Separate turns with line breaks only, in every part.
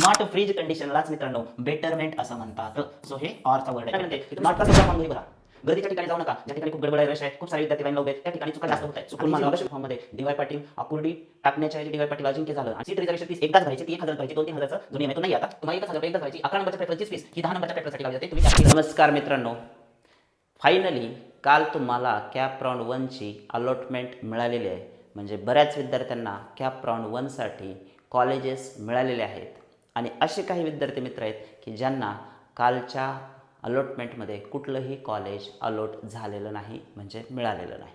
Not freeze कंडिशनलाच मित्रांनो betterment असं म्हणतात. सो हे ऑरचा वर्ड आहे. म्हणते नॉटचा सुद्धा फॉर्म भरा. गर्दीच्या ठिकाणी जाऊ नका, ज्या ठिकाणी खूप गडबड आहे, रश आहे, खूप सारे विद्यार्थी लाईन लावले त्या ठिकाणी चुका जास्त होत आहेत. चुकून माझ्या फॉर्म मध्ये डी.वाय. पाटील अकुर्डी टाकण्याच्या ऐवजी डी.वाय. पाटील अजिंक्य झालं. आणि सीट रिझर्वेशन फीस एकदाच भरायची, ती 1000 भरायची, 2-3000चा जो नियम आहे तो नाही. आता तुम्हाला 1000 एकदाच भरायची. 11 नंबरच्या पेपरची फीस ही 10 नंबरच्या पेपरसाठी लावली जाते. तुम्ही नमस्कार मित्रांनो, फायनली काल तुम्हाला कॅप राऊंड 1 ची अलॉटमेंट मिळालेली आहे. म्हणजे बऱ्याच विद्यार्थ्यांना कॅप राऊंड 1 साठी कॉलेजेस मिळालेले आहेत. आणि असे काही विद्यार्थी मित्र आहेत की ज्यांना कालच्या अलॉटमेंटमध्ये कुठलंही कॉलेज अलॉट झालेलं नाही, म्हणजे मिळालेलं नाही.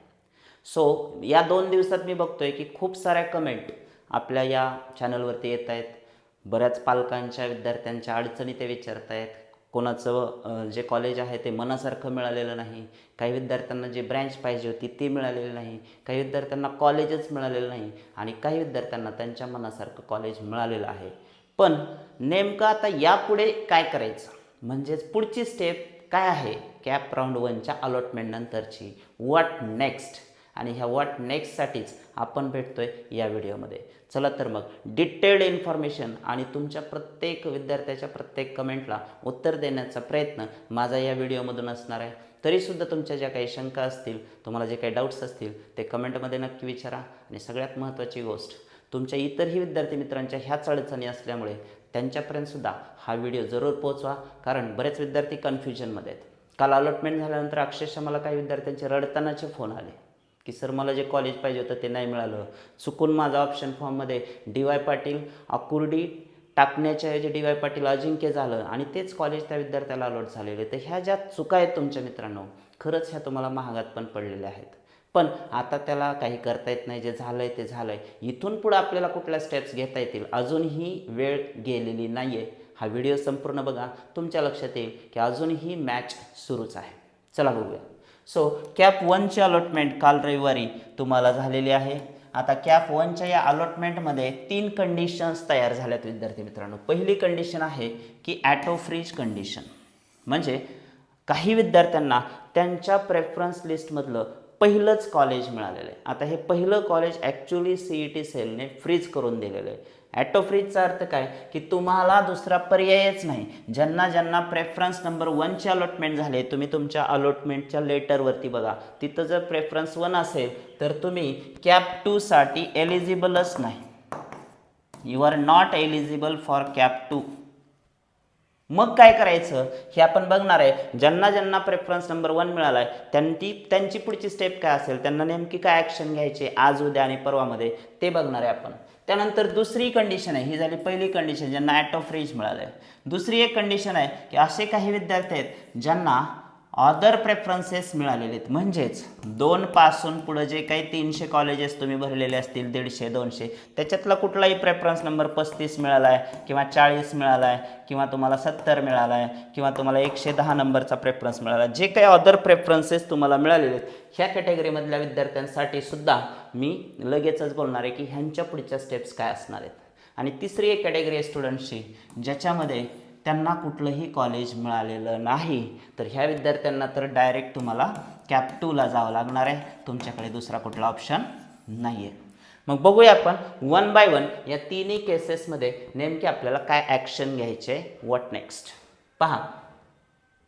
सो या 2 दिवसात मी बघतोय की खूप साऱ्या कमेंट आपल्या या चॅनलवरती येत आहेत. बऱ्याच पालकांच्या विद्यार्थ्यांच्या अडचणी ते विचारत आहेत. कोणाचं जे कॉलेज आहे ते मनासारखं मिळालेलं नाही, काही विद्यार्थ्यांना जी ब्रँच पाहिजे होती ती मिळालेली नाही, काही विद्यार्थ्यांना कॉलेजच मिळालेलं नाही आणि काही विद्यार्थ्यांना त्यांच्या मनासारखं कॉलेज मिळालेलं आहे. पण नेमकं आता यापुढे काय करायचं, म्हणजेच पुढची स्टेप काय आहे कॅप राऊंड 1च्या अलॉटमेंट नंतरची, व्हॉट नेक्स्ट. आणि ह्या व्हॉट नेक्स्टसाठीच आपण भेटतोय या व्हिडिओमध्ये. चला तर मग डिटेल्ड इन्फॉर्मेशन आणि तुमच्या प्रत्येक विद्यार्थ्याच्या प्रत्येक कमेंटला उत्तर देण्याचा प्रयत्न माझा या व्हिडिओमधून असणार आहे. तरीसुद्धा तुमच्या ज्या काही शंका असतील, तुम्हाला जे काही डाऊट्स असतील ते कमेंटमध्ये नक्की विचारा. आणि सगळ्यात महत्त्वाची गोष्ट, तुमच्या इतरही विद्यार्थी मित्रांच्या ह्याच अडचणी असल्यामुळे त्यांच्यापर्यंतसुद्धा हा व्हिडिओ जरूर पोहोचवा. कारण बरेच विद्यार्थी कन्फ्युजनमध्ये आहेत. काल अलॉटमेंट झाल्यानंतर अक्षरशः मला काही विद्यार्थ्यांचे रडतानाचे फोन आले की सर मला जे कॉलेज पाहिजे होतं ते नाही मिळालं, चुकून माझा ऑप्शन फॉर्ममध्ये डी.वाय. पाटील अकुर्डी टाकण्याच्या ऐवजी डी.वाय. पाटील अजिंक्य झालं आणि तेच कॉलेज त्या विद्यार्थ्याला अलॉट झालेले. तर ह्या ज्या चुका आहेत तुमच्या मित्रांनो, खरंच ह्या तुम्हाला महागात पण पडलेल्या आहेत. पण आता त्याला काही करता येत नाही, जे झालं आहे ते झालं आहे. इथून पुढं आपल्याला कुठल्या स्टेप्स घेता येतील अजूनही वेळ गेलेली नाही आहे. हा व्हिडिओ संपूर्ण बघा, तुमच्या लक्षात येईल की अजूनही मॅच सुरूच आहे. चला बघूया. सो कॅप 1ची अलॉटमेंट काल रविवारी तुम्हाला झालेली आहे. आता कॅप 1च्या या अलॉटमेंटमध्ये 3 कंडिशन्स तयार झाल्यात विद्यार्थी मित्रांनो. पहिली कंडिशन आहे की ॲटो फ्रीज कंडिशन, म्हणजे काही विद्यार्थ्यांना त्यांच्या प्रेफरन्स लिस्टमधलं पहिलंच कॉलेज मिळालेलं आहे. आता हे पहिलं कॉलेज ॲक्च्युली CET सेलने फ्रीज करून दिलेलं आहे. ॲटो फ्रीजचा अर्थ काय की तुम्हाला दुसरा पर्यायच नाही. ज्यांना ज्यांना प्रेफरन्स नंबर 1ची अलॉटमेंट झाले, तुम्ही तुमच्या अलॉटमेंटच्या लेटरवरती बघा, तिथं जर प्रेफरन्स 1 असेल तर तुम्ही कॅप 2 साठी एलिजिबलच नाही. You are not eligible for CAP 2. मग काय करायचं हे आपण बघणार आहे. ज्यांना ज्यांना प्रेफरन्स नंबर 1 मिळाला आहे त्यांची पुढची स्टेप काय असेल, त्यांना नेमकी काय ॲक्शन घ्यायची आज, उद्या आणि परवामध्ये ते बघणार आहे आपण. त्यानंतर दुसरी कंडिशन आहे, ही झाली पहिली कंडिशन ज्यांना ॲटो फ्रीज मिळालं आहे. दुसरी एक कंडिशन आहे की असे काही विद्यार्थी आहेत ज्यांना अदर प्रेफरन्सेस मिळालेले आहेत. म्हणजेच 2 पासून पुढं जे काही 300 कॉलेजेस तुम्ही भरलेले असतील, 150-200, त्याच्यातला कुठलाही प्रेफरन्स नंबर 35 मिळाला आहे किंवा 40 मिळाला आहे किंवा तुम्हाला 70 मिळाला आहे किंवा तुम्हाला 110 नंबरचा प्रेफरन्स मिळाला, जे काही अदर प्रेफरन्सेस तुम्हाला मिळालेले आहेत, ह्या कॅटेगरीमधल्या विद्यार्थ्यांसाठी सुद्धा मी लगेचच बोलणार आहे की ह्यांच्या पुढच्या स्टेप्स काय असणार आहेत. आणि तिसरी एक कॅटेगरी आहे स्टुडंट्सची ज्याच्यामध्ये त्यांना कुठलंही कॉलेज मिळालेलं नाही. तर ह्या विद्यार्थ्यांना तर डायरेक्ट तुम्हाला कॅप 2ला जावं लागणार आहे. तुमच्याकडे दुसरा कुठला ऑप्शन नाही आहे. मग बघूया आपण 1 बाय 1 या तिन्ही केसेसमध्ये नेमके आपल्याला काय ॲक्शन घ्यायचे, व्हॉट नेक्स्ट. पहा,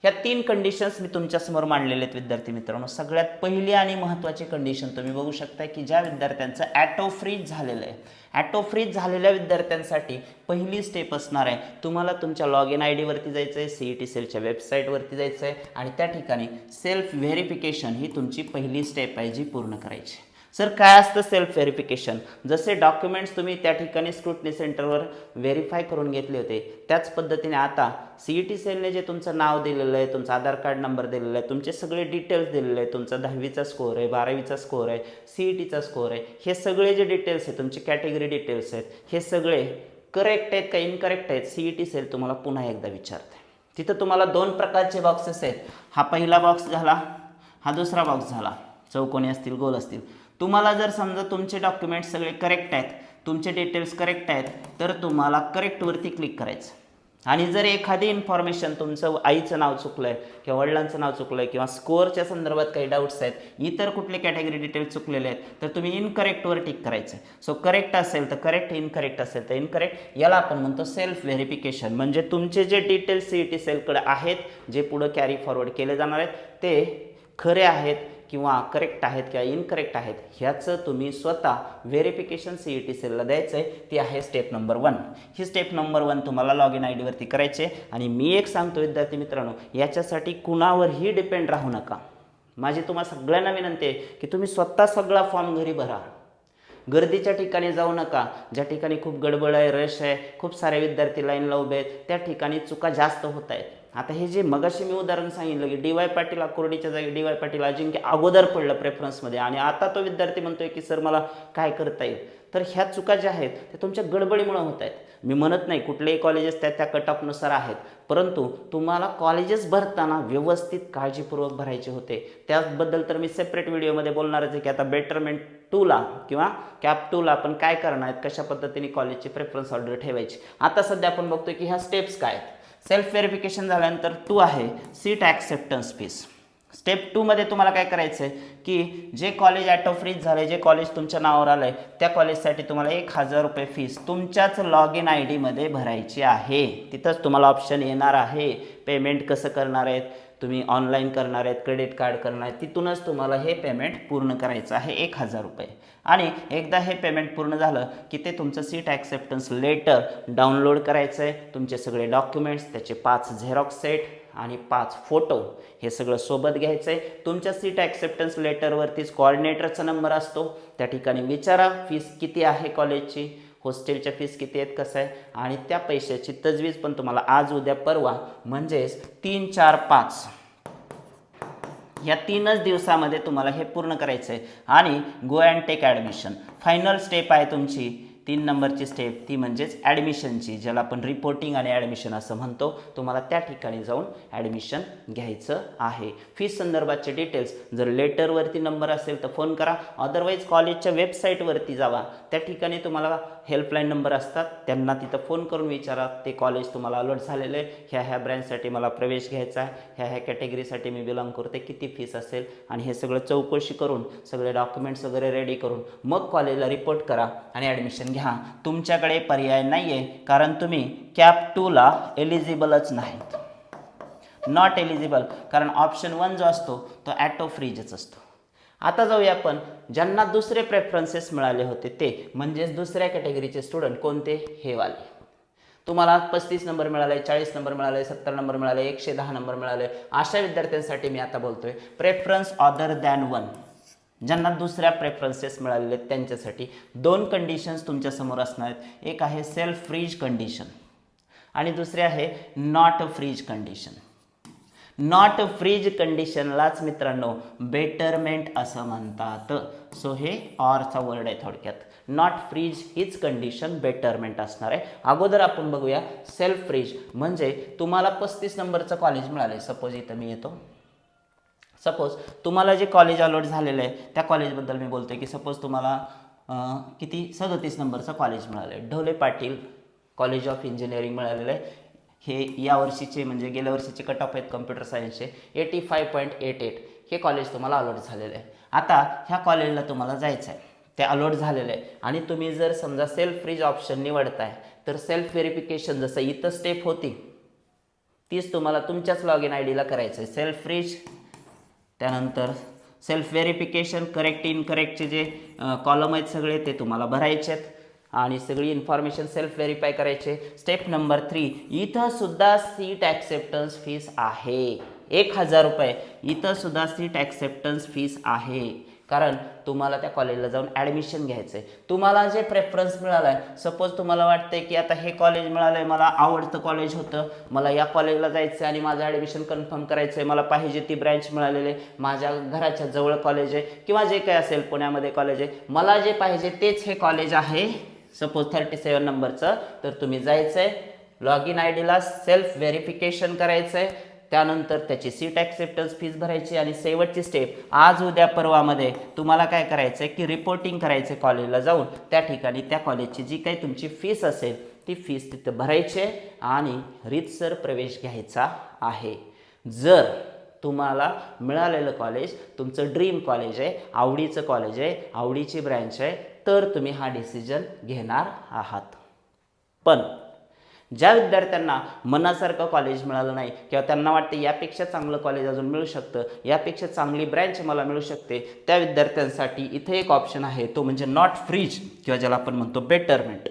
ह्या 3 कंडिशन्स मी तुमच्यासमोर मांडलेले आहेत विद्यार्थी मित्रांनो. सगळ्यात पहिली आणि महत्त्वाची कंडिशन तुम्ही बघू शकता की ज्या विद्यार्थ्यांचं ॲटो फ्रीज झालेलं आहे, ॲटो फ्रीज झालेल्या विद्यार्थ्यांसाठी पहिली स्टेप असणार आहे, तुम्हाला तुमच्या लॉग इन ID वरती जायचं आहे, CET सेलच्या वेबसाईटवरती जायचं आहे आणि त्या ठिकाणी सेल्फ व्हेरिफिकेशन ही तुमची पहिली स्टेप आहे जी पूर्ण करायची. सर काय असतं सेल्फ व्हेरिफिकेशन? जसे डॉक्युमेंट्स तुम्ही त्या ठिकाणी स्क्रुटनी सेंटरवर व्हेरीफाय करून घेतले होते, त्याच पद्धतीने आता CET सेलने जे तुमचं नाव दिलेलं आहे, तुमचा आधार कार्ड नंबर दिलेला आहे, तुमचे सगळे डिटेल्स दिलेले आहेत, तुमचा 10वीचा स्कोअर आहे, 12वीचा स्कोअर आहे, CETचा स्कोअर आहे, हे सगळे जे डिटेल्स आहेत, तुमचे कॅटेगरी डिटेल्स आहेत, हे सगळे करेक्ट आहेत का इनकरेक्ट आहेत, CET सेल तुम्हाला पुन्हा एकदा विचारते. तिथं तुम्हाला 2 प्रकारचे बॉक्सेस आहेत. हा पहिला बॉक्स झाला, हा दुसरा बॉक्स झाला. चौकोनी असतील, गोल असतील. तुम्हाला जर समजा तुमचे डॉक्युमेंट्स सगळे करेक्ट आहेत, तुमचे डिटेल्स करेक्ट आहेत, तर तुम्हाला करेक्टवरती क्लिक करायचं. आणि जर एखादी इन्फॉर्मेशन तुमचं आईचं नाव चुकलंय किंवा वडिलांचं नाव चुकलंय किंवा स्कोअरच्या संदर्भात काही डाऊट्स आहेत, इतर कुठले कॅटेगरी डिटेल्स चुकलेले आहेत, तर तुम्ही इनकरेक्टवर टिक करायचं आहे. सो करेक्ट असेल तर करेक्ट, इनकरेक्ट असेल तर इनकरेक्ट. याला आपण म्हणतो सेल्फ व्हेरिफिकेशन. म्हणजे तुमचे जे डिटेल्स CET सेलकडे आहेत, जे पुढं कॅरी फॉरवर्ड केले जाणार आहेत, ते खरे आहेत किंवा करेक्ट आहेत किंवा इनकरेक्ट आहेत, ह्याचं तुम्ही स्वतः व्हेरिफिकेशन CET सेलला द्यायचं आहे. ती आहे स्टेप नंबर 1. ही स्टेप नंबर 1 तुम्हाला लॉग इन ID वरती करायचे. आणि मी एक सांगतो विद्यार्थी मित्रांनो, याच्यासाठी कुणावरही डिपेंड राहू नका. माझी तुम्हाला सगळ्यांना विनंती आहे की तुम्ही स्वतः सगळा फॉर्म घरी भरा. गर्दीच्या ठिकाणी जाऊ नका. ज्या ठिकाणी खूप गडबड आहे, रश आहे, खूप सारे विद्यार्थी लाईनला उभे आहेत, त्या ठिकाणी चुका जास्त होत आहेत. आता हे जे मगाशी मी उदाहरण सांगितलं की DY पाटील अकोर्डीच्या जागी DY पाटील अजिंक्य अगोदर पडलं प्रेफरन्समध्ये, आणि आता तो विद्यार्थी म्हणतोय की सर मला काय करता येईल, तर ह्या चुका ज्या आहेत त्या तुमच्या गडबडीमुळे होत आहेत. मी म्हणत नाही कुठलेही कॉलेजेस त्या कट ऑफनुसार आहेत, परंतु तुम्हाला कॉलेजेस भरताना व्यवस्थित काळजीपूर्वक भरायचे होते. त्याबद्दल तर मी सेपरेट व्हिडिओमध्ये बोलणारच आहे की आता बेटरमेंट 2ला किंवा कॅप 2ला आपण काय करणार आहेत, कशा पद्धतीने कॉलेजची प्रेफरन्स ऑर्डर ठेवायची. आता सध्या आपण बघतोय की ह्या स्टेप्स काय आहेत. सेल्फ व्हेरिफिकेशन झाल्यानंतर 2 आहे सीट ॲक्सेप्टन्स फीस. स्टेप 2 मध्ये तुम्हाला काय करायचं आहे की जे कॉलेज ॲटो फ्रीज झाले, जे कॉलेज तुमच्या नावावर आलं आहे, त्या कॉलेजसाठी तुम्हाला 1000 रुपये फीस तुमच्याच लॉग इन ID मध्ये भरायची आहे. तिथंच तुम्हाला ऑप्शन येणार आहे पेमेंट कसं करणार आहेत, तुम्ही ऑनलाईन करणार आहेत, क्रेडिट कार्ड करणार आहेत, तिथूनच तुम्हाला हे पेमेंट पूर्ण करायचं आहे 1000 रुपये. आणि एकदा हे पेमेंट पूर्ण झालं की ते तुमचं सीट ॲक्सेप्टन्स लेटर डाउनलोड करायचं आहे. तुमचे सगळे डॉक्युमेंट्स, त्याचे 5 झेरॉक्स सेट आणि 5 फोटो हे सगळं सोबत घ्यायचं आहे. तुमच्या सीट ॲक्सेप्टन्स लेटरवरतीच कोऑर्डिनेटरचा नंबर असतो. त्या ठिकाणी विचारा फीस किती आहे कॉलेजची, हॉस्टेलच्या फीस किती आहेत, कसं आहे, आणि त्या पैशाची तजवीज पण तुम्हाला आज उद्या परवा म्हणजेच 3, 4, 5 या 3च दिवसामध्ये तुम्हाला हे पूर्ण करायचं आहे. आणि go and take admission. Final step आहे तुमची 3 नंबरची स्टेप, ती म्हणजेच ॲडमिशनची, ज्याला आपण रिपोर्टिंग आणि ॲडमिशन असं म्हणतो. तुम्हाला त्या ठिकाणी जाऊन ॲडमिशन घ्यायचं आहे. फीस संदर्भातचे डिटेल्स जर लेटरवरती नंबर असेल तर फोन करा, अदरवाईज कॉलेजच्या वेबसाईटवरती जावा. त्या ठिकाणी तुम्हाला हेल्पलाईन नंबर असतात, त्यांना तिथं फोन करून विचारा ते कॉलेज तुम्हाला अलॉट झालेलं आहे, ह्या ब्रँचसाठी मला प्रवेश घ्यायचा आहे, ह्या कॅटेगरीसाठी मी बिलॉंग करते, किती फीस असेल, आणि हे सगळं चौकशी करून सगळे डॉक्युमेंट्स वगैरे रेडी करून मग कॉलेजला रिपोर्ट करा आणि ॲडमिशन घ्या. तुमच्याकडे पर्याय नाही आहे, कारण तुम्ही कॅप 2ला एलिजिबलच नाहीत. नॉट एलिजिबल, कारण ऑप्शन 1 जो असतो तो ॲटो फ्रीजच असतो. आता जाऊया आपण ज्यांना दुसरे प्रेफरन्सेस मिळाले होते ते, म्हणजेच दुसऱ्या कॅटेगरीचे स्टुडंट. कोणते? हे वाले. तुम्हाला 35 नंबर मिळाले, 40 नंबर मिळाले, 70 नंबर मिळाले, 110 नंबर मिळाले, अशा विद्यार्थ्यांसाठी मी आता बोलतोय प्रेफरन्स अदर दॅन 1. ज्यांना दुसऱ्या प्रेफरन्सेस मिळालेले आहेत त्यांच्यासाठी 2 कंडिशन्स तुमच्यासमोर असणार आहेत. एक आहे सेल्फ फ्रीज कंडिशन आणि दुसरे आहे not freeze condition. Not freeze कंडिशनलाच मित्रांनो बेटरमेंट असं म्हणतात. सो हे ऑरचा वर्ड आहे थोडक्यात. नॉट फ्रीज हीच कंडिशन बेटरमेंट असणार आहे. अगोदर आपण बघूया सेल्फ फ्रीज. म्हणजे तुम्हाला 35 नंबरचं कॉलेज मिळालं, सपोज इथं मी येतो, सपोज तुम्हाला जे कॉलेज अलॉट झालेलं आहे त्या कॉलेजबद्दल मी बोलतोय की सपोज तुम्हाला किती 37 नंबरचं कॉलेज मिळालं आहे, Dhole Patil college of engineering मिळालेलं आहे. हे यावर्षीचे म्हणजे गेल्या वर्षीचे कट ऑफ आहेत कम्प्युटर सायन्सचे 85.88. हे कॉलेज तुम्हाला अलॉट झालेलं आहे. आता ह्या कॉलेजला तुम्हाला जायचं आहे, ते अलॉट झालेलं आहे, आणि तुम्ही जर समजा सेल्फ फ्रीज ऑप्शन निवडताय तर सेल्फ व्हेरिफिकेशन जसं इथं स्टेप होती तीच तुम्हाला तुमच्याच लॉग इन ID ला करायचं आहे. सेल्फ फ्रीज, त्यानंतर सेल्फ व्हेरिफिकेशन, करेक्ट इनकरेक्टचे जे कॉलम आहेत सगळे ते तुम्हाला भरायचे आहेत आणि सगळी इन्फॉर्मेशन सेल्फ व्हेरीफाय करायचे. स्टेप नंबर 3, इथं सुद्धा सीट ॲक्सेप्टन्स फीस आहे 1000 रुपये. इथं सुद्धा सीट ॲक्सेप्टन्स फीस आहे, कारण तुम्हाला त्या कॉलेजला जाऊन ॲडमिशन घ्यायचं आहे. तुम्हाला जे प्रेफरन्स मिळाला आहे, सपोज तुम्हाला वाटतंय की आता हे कॉलेज मिळालं आहे, मला आवडतं कॉलेज होतं, मला या कॉलेजला जायचं आहे आणि माझं ॲडमिशन कन्फर्म करायचं आहे, मला पाहिजे ती ब्रँच मिळालेली आहे, माझ्या घराच्या जवळ कॉलेज आहे किंवा जे काही असेल पुण्यामध्ये कॉलेज आहे, मला जे पाहिजे तेच हे कॉलेज आहे सपोज 37 नंबरचं, तर तुम्ही जायचं आहे लॉग इन ID ला, सेल्फ व्हेरिफिकेशन करायचं आहे, त्यानंतर त्याची सीट ॲक्सेप्टन्स फीस भरायची आणि शेवटची स्टेप आज उद्या परवामध्ये तुम्हाला काय करायचं आहे की रिपोर्टिंग करायचं कॉलेजला जाऊन. त्या ठिकाणी त्या कॉलेजची जी काही तुमची फीस असेल ती फीस तिथं भरायची आहे आणि रीतसर प्रवेश घ्यायचा आहे. जर तुम्हाला मिळालेलं कॉलेज तुमचं ड्रीम कॉलेज आहे, आवडीचं कॉलेज आहे, आवडीची ब्रँच आहे, तर तुम्ही हा डिसिजन घेणार आहात. पण ज्या विद्यार्थ्यांना मनासारखं कॉलेज मिळालं नाही किंवा त्यांना वाटते यापेक्षा चांगलं कॉलेज अजून मिळू शकतं, यापेक्षा चांगली ब्रँच मला मिळू शकते, त्या विद्यार्थ्यांसाठी इथे एक ऑप्शन आहे, तो म्हणजे नॉट फ्रीज किंवा ज्याला आपण म्हणतो बेटरमेंट.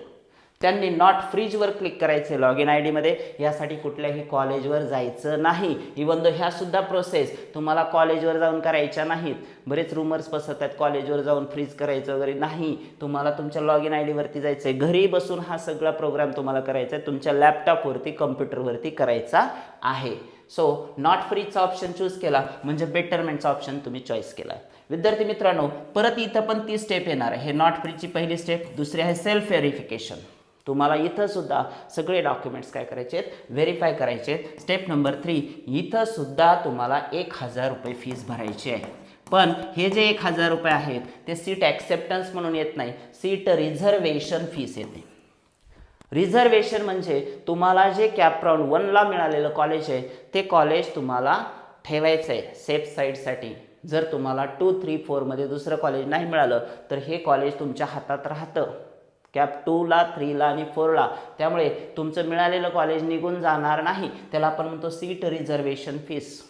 त्यांनी नॉट फ्रीजवर क्लिक करायचे लॉग इन आय डीमध्ये. यासाठी कुठल्याही कॉलेजवर जायचं नाही. इवन दो ह्यासुद्धा प्रोसेस तुम्हाला कॉलेजवर जाऊन करायच्या नाहीत. बरेच रूमर्स पसरतात कॉलेजवर जाऊन फ्रीज करायचं वगैरे. नाही, तुम्हाला तुमच्या लॉग इन आय डीवरती जायचं आहे. घरी बसून हा सगळा प्रोग्राम तुम्हाला करायचा आहे, तुमच्या लॅपटॉपवरती कम्प्युटरवरती करायचा आहे. सो नॉट फ्रीजचा ऑप्शन चूज केला म्हणजे बेटरमेंटचा ऑप्शन तुम्ही चॉईस केला. विद्यार्थी मित्रांनो, परत इथं पण ती स्टेप येणार आहे. हे नॉट फ्रीजची पहिली स्टेप. दुसरी आहे सेल्फ व्हेरिफिकेशन. तुम्हाला इथं सुद्धा सगळे डॉक्युमेंट्स काय करायचे आहेत, व्हेरीफाय करायचे आहेत. स्टेप नंबर 3, इथं सुद्धा तुम्हाला 1000 रुपये फीस भरायची आहे. पण हे जे 1000 रुपये आहेत ते सीट ॲक्सेप्टन्स म्हणून येत नाही, सीट रिझर्वेशन फीस येते. रिझर्वेशन म्हणजे तुम्हाला जे कॅप राऊंड 1ला मिळालेलं कॉलेज आहे ते कॉलेज तुम्हाला ठेवायचं आहे सेफ साईडसाठी. जर तुम्हाला 2, 3, 4मध्ये दुसरं कॉलेज नाही मिळालं तर हे कॉलेज तुमच्या हातात राहतं, कॅप 2ला, 3ला आणि 4ला. त्यामुळे तुमचं मिळालेलं कॉलेज निघून जाणार नाही. त्याला आपण म्हणतो सीट रिझर्वेशन फीस.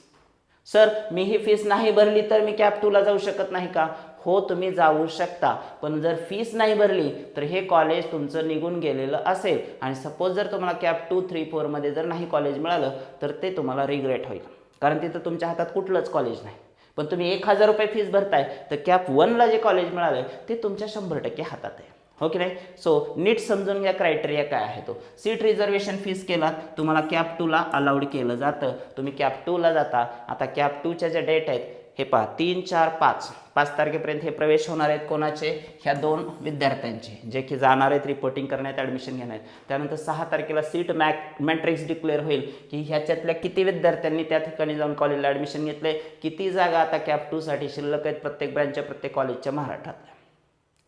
सर, मी ही फीस नाही भरली तर मी कॅप 2ला जाऊ शकत नाही का? हो, तुम्ही जाऊ शकता. पण जर फीस नाही भरली तर हे कॉलेज तुमचं निघून गेलेलं असेल आणि सपोज जर तुम्हाला कॅप 2, 3, 4मध्ये जर नाही कॉलेज मिळालं तर ते तुम्हाला रिग्रेट होईल, कारण तिथं तुमच्या हातात कुठलंच कॉलेज नाही. पण तुम्ही 1000 रुपये फीस भरताय तर कॅप 1ला जे कॉलेज मिळालं ते तुमच्या 100% हातात आहे. हो की नाही? सो नीट समजून घ्या क्रायटेरिया काय आहे तो. सीट रिझर्वेशन फीस केलात, तुम्हाला कॅप 2ला अलाउड केलं जातं. तुम्ही कॅप 2ला जाता. आता कॅप 2च्या ज्या डेट आहेत हे पहा, 3, 4, 5 तारखेपर्यंत हे प्रवेश होणार आहेत. कोणाचे? ह्या 2 विद्यार्थ्यांचे जे की जाणार आहेत रिपोर्टिंग करण्यात, ॲडमिशन घेणार आहेत. त्यानंतर 6 तारखेला सीट मॅट्रिक्स डिक्लेअर होईल की ह्याच्यातल्या किती विद्यार्थ्यांनी त्या ठिकाणी जाऊन कॉलेजला ॲडमिशन घेतले, किती जागा आता कॅप 2साठी शिल्लक आहेत प्रत्येक ब्रँचच्या, प्रत्येक कॉलेजच्या महाराष्ट्रातल्या.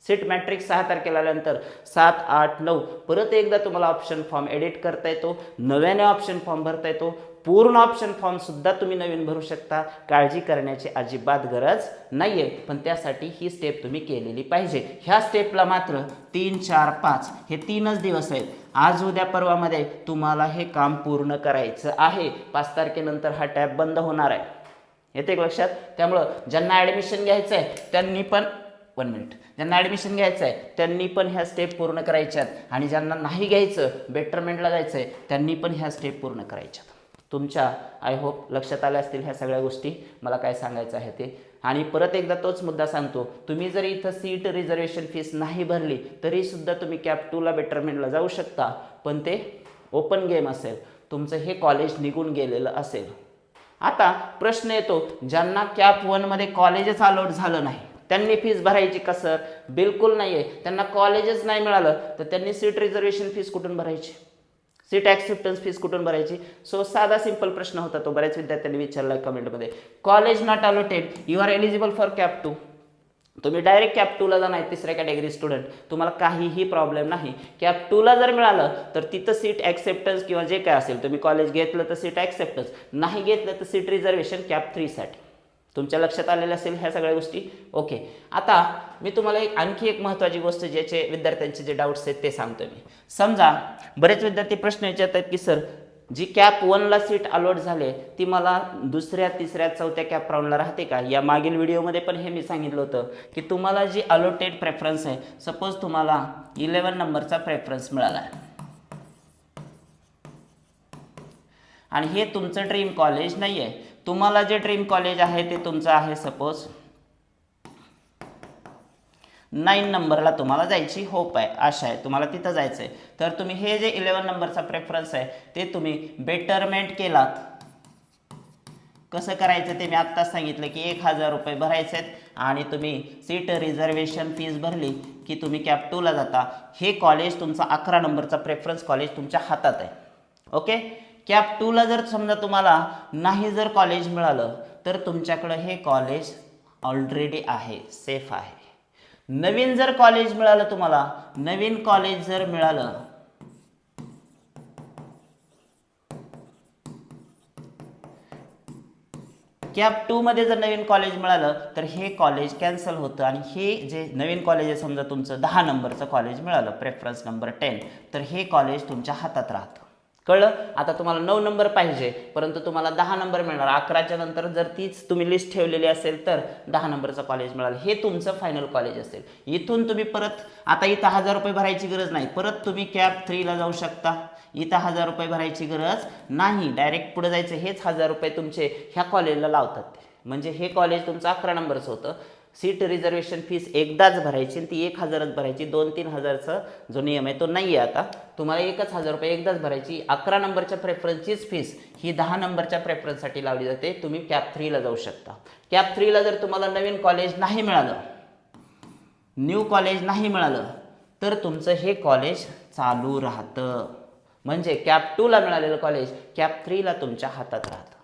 सीट मॅट्रिक्स 6 तारखेला आल्यानंतर 7, 8, 9 परत एकदा तुम्हाला ऑप्शन फॉर्म एडिट करता येतो, नव्याने ऑप्शन फॉर्म भरता येतो. पूर्ण ऑप्शन फॉर्म सुद्धा तुम्ही नवीन भरू शकता. काळजी करण्याची अजिबात गरज नाही आहे. पण त्यासाठी ही स्टेप तुम्ही केलेली पाहिजे. ह्या स्टेपला मात्र 3, 4, 5 हे 3च दिवस आहेत. आज उद्या परवामध्ये तुम्हाला हे काम पूर्ण करायचं आहे. 5 तारखेनंतर हा टॅब बंद होणार आहे. येते लक्षात? त्यामुळं ज्यांना ॲडमिशन घ्यायचं आहे त्यांनी पण ज्यांना ॲडमिशन घ्यायचं आहे त्यांनी पण ह्या स्टेप पूर्ण करायच्यात आणि ज्यांना नाही घ्यायचं, बेटरमेंटला जायचं आहे, त्यांनी पण ह्या स्टेप पूर्ण करायच्यात. तुमच्या आय होप लक्षात आल्या असतील ह्या सगळ्या गोष्टी, मला काय सांगायचं आहे ते. आणि परत एकदा तोच मुद्दा सांगतो, तुम्ही जरी इथं सीट रिझर्वेशन फीस नाही भरली तरीसुद्धा तुम्ही कॅप 2ला बेटरमेंटला जाऊ शकता. पण ते ओपन गेम असेल, तुमचं हे कॉलेज निघून गेलेलं असेल. आता प्रश्न येतो, ज्यांना कॅप 1मध्ये कॉलेजच अलाउड झालं नाही त्यांनी फीस भरायची का सर? बिलकुल नाही आहे. त्यांना कॉलेजच नाही मिळालं तर त्यांनी सीट रिझर्वेशन फीस कुठून भरायची, सीट ॲक्सेप्टन्स फीस कुठून भरायची? सो साधा सिंपल प्रश्न होता तो, बऱ्याच विद्यार्थ्यांनी विचारला कमेंटमध्ये. College not allotted, you are eligible for CAP 2. तुम्ही डायरेक्ट कॅप 2ला जाणार, 3ऱ्या कॅटेगरी स्टुडंट, तुम्हाला काहीही प्रॉब्लेम नाही. कॅप 2ला जर मिळालं तर तिथं सीट ॲक्सेप्टन्स किंवा जे काय असेल, तुम्ही कॉलेज घेतलं तर सीट ॲक्सेप्टन्स, नाही घेतलं तर सीट रिझर्वेशन कॅप 3साठी. तुमच्या लक्षात आलेल्या असेल ह्या सगळ्या गोष्टी. ओके, आता मी तुम्हाला आणखी एक महत्त्वाची गोष्ट, ज्याचे विद्यार्थ्यांचे जे डाऊट्स आहेत ते सांगतो मी. समजा बरेच विद्यार्थी प्रश्न विचारतात की सर, जी कॅप 1ला सीट अलॉट झाली ती मला 2ऱ्या, 3ऱ्या, 4थ्या कॅप राऊंडला राहते का? या मागील व्हिडिओमध्ये पण हे मी सांगितलं होतं की तुम्हाला जी अलॉटेड प्रेफरन्स आहे, सपोज तुम्हाला 11 नंबरचा प्रेफरन्स मिळाला आहे आणि हे तुमचं ड्रीम कॉलेज नाही आहे. तुम्हाला जे ड्रीम कॉलेज आहे ते तुमचं आहे सपोज 9 नंबरला तुम्हाला जायची होप आहे, आशा आहे, तुम्हाला तिथं जायचं आहे. तर तुम्ही हे जे 11 नंबरचा प्रेफरन्स आहे ते तुम्ही बेटरमेंट केलात. कसं करायचं ते मी आत्ताच सांगितलं की 1000 रुपये भरायचे आहेत आणि तुम्ही सीट रिझर्वेशन फीस भरली की तुम्ही कॅप 2ला जाता. हे कॉलेज तुमचा 11 नंबरचा प्रेफरन्स कॉलेज तुमच्या हातात आहे. ओके, कॅप 2ला जर समजा तुम्हाला नाही जर कॉलेज मिळालं तर तुमच्याकडं हे कॉलेज ऑलरेडी आहे, सेफ आहे. नवीन जर कॉलेज मिळालं तुम्हाला, नवीन कॉलेज जर मिळालं कॅप 2 मध्ये जर नवीन कॉलेज मिळालं तर हे कॉलेज कॅन्सल होतं आणि हे जे नवीन कॉलेज आहे समजा तुमचं 10 नंबरचं कॉलेज मिळालं प्रेफरन्स नंबर 10 तर हे कॉलेज तुमच्या हातात राहतं. कळलं? आता तुम्हाला 9 नंबर पाहिजे परंतु तुम्हाला 10 नंबर मिळणार. 11च्या नंतर जर तीच तुम्ही लिस्ट ठेवलेली असेल तर 10 नंबरचं कॉलेज मिळालं. हे तुमचं फायनल कॉलेज असेल. इथून तुम्ही परत आता इथं 1000 रुपये भरायची गरज नाही. परत तुम्ही कॅप 3ला जाऊ शकता. इथं 1000 रुपये भरायची गरज नाही. डायरेक्ट पुढे जायचं. हेच 1000 रुपये तुमचे ह्या कॉलेजला लावतात. म्हणजे हे कॉलेज तुमचं 11 नंबरचं होतं. सीट रिझर्वेशन फीस एकदाच भरायची आणि ती 1000च भरायची. 2-3 हजारचा जो नियम आहे तो नाही आहे आता. तुम्हाला 1000 रुपये एकदाच भरायची. 11 नंबरच्या प्रेफरन्सचीच फीस ही 10 नंबरच्या प्रेफरन्ससाठी लावली जाते. तुम्ही कॅप 3ला जाऊ शकता. कॅप 3ला जर तुम्हाला नवीन कॉलेज नाही मिळालं, न्यू कॉलेज नाही मिळालं तर तुमचं हे कॉलेज चालू राहतं. म्हणजे कॅप 2ला मिळालेलं कॉलेज कॅप 3ला तुमच्या हातात राहतं.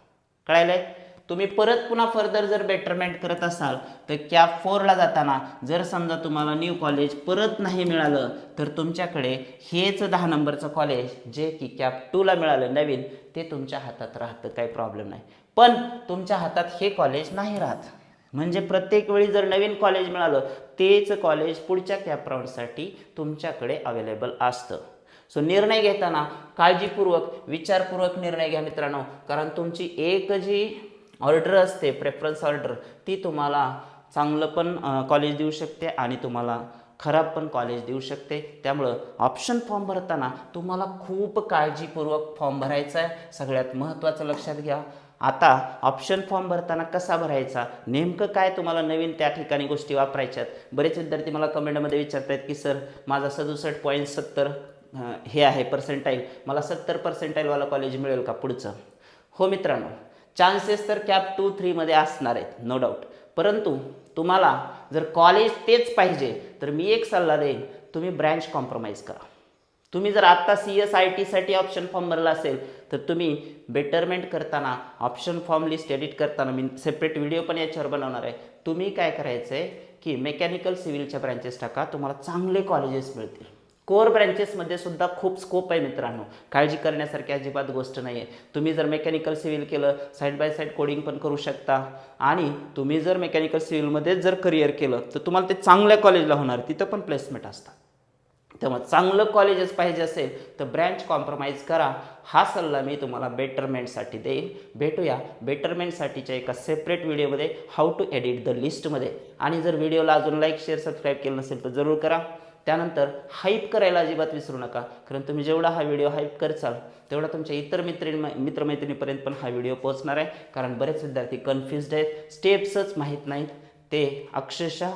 कळायलंय? तुम्ही परत पुन्हा फर्दर जर बेटरमेंट करत असाल तर कॅप 4ला जाताना जर समजा तुम्हाला न्यू कॉलेज परत नाही मिळालं तर तुमच्याकडे हेच 10 नंबरचं कॉलेज जे की कॅप 2ला मिळालं नवीन ते तुमच्या हातात राहतं. काही प्रॉब्लेम नाही. पण तुमच्या हातात हे कॉलेज नाही राहत. म्हणजे प्रत्येक वेळी जर नवीन कॉलेज मिळालं तेच कॉलेज पुढच्या कॅप राऊंडसाठी तुमच्याकडे अवेलेबल असतं. सो निर्णय घेताना काळजीपूर्वक विचारपूर्वक निर्णय घ्या मित्रांनो. कारण तुमची एक जी ऑर्डर असते प्रेफरन्स ऑर्डर ती तुम्हाला चांगलं पण कॉलेज देऊ शकते आणि तुम्हाला खराब पण कॉलेज देऊ शकते. त्यामुळं ऑप्शन फॉर्म भरताना तुम्हाला खूप काळजीपूर्वक फॉर्म भरायचा आहे. सगळ्यात महत्त्वाचं लक्षात घ्या. आता ऑप्शन फॉर्म भरताना कसा भरायचा, नेमकं काय तुम्हाला नवीन त्या ठिकाणी गोष्टी वापरायच्यात. बरेच विद्यार्थी मला कमेंटमध्ये विचारत आहेत की सर माझा 67.70 हे आहे पर्सेंटाईल, मला 70 पर्सेंटाईलवाला कॉलेज मिळेल का पुढचं? हो मित्रांनो, चान्सेस तर कॅप 2-3 मध्ये असणार आहेत नो डाऊट. परंतु तुम्हाला जर कॉलेज तेच पाहिजे तर मी एक सल्ला देईन, तुम्ही ब्रँच कॉम्प्रोमाइज करा. तुम्ही जर आत्ता CSITसाठी ऑप्शन फॉर्म भरला असेल तर तुम्ही बेटरमेंट करताना ऑप्शन फॉर्म लिस्ट एडिट करताना मी सेपरेट व्हिडिओ पण याच्यावर बनवणार आहे. तुम्ही काय करायचं आहे की मेकॅनिकल सिव्हिलच्या ब्रँचेस टाका, तुम्हाला चांगले कॉलेजेस मिळतील. कोर ब्रँचेसमध्ये सुद्धा खूप स्कोप आहे मित्रांनो. काळजी करण्यासारखी अजिबात गोष्ट नाही आहे. तुम्ही जर मेकॅनिकल सिव्हिल केलं साईड बाय साईड कोडिंग पण करू शकता आणि तुम्ही जर मेकॅनिकल सिव्हिलमध्ये जर करिअर केलं तर तुम्हाला ते चांगल्या कॉलेजला होणार, तिथं पण प्लेसमेंट असतात. त्यामुळे चांगलं कॉलेजेस पाहिजे असेल तर ब्रँच कॉम्प्रोमाइज करा. हा सल्ला मी तुम्हाला बेटरमेंटसाठी देईन. भेटूया बेटरमेंटसाठीच्या एका सेपरेट व्हिडिओमध्ये हाऊ टू एडिट द लिस्टमध्ये. आणि जर व्हिडिओला अजून लाईक शेअर सबस्क्राईब केलं नसेल तर जरूर करा. त्यानंतर हाईप करायला अजिबात विसरू नका. कारण तुम्ही जेवढा हा व्हिडिओ हाईप करचाल तेवढा तुमच्या इतर मित्रमैत्रिणीपर्यंत पण हा व्हिडिओ पोहोचणार आहे. कारण बरेच विद्यार्थी कन्फ्युज्ड आहेत, स्टेप्सच माहीत नाहीत, ते अक्षरशः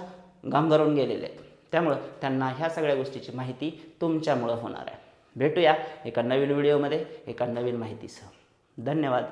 गांगरून गेलेले आहेत. त्यामुळं त्यांना ह्या सगळ्या गोष्टीची माहिती तुमच्यामुळं होणार आहे. भेटूया एका नवीन व्हिडिओमध्ये एका नवीन माहितीसह. धन्यवाद.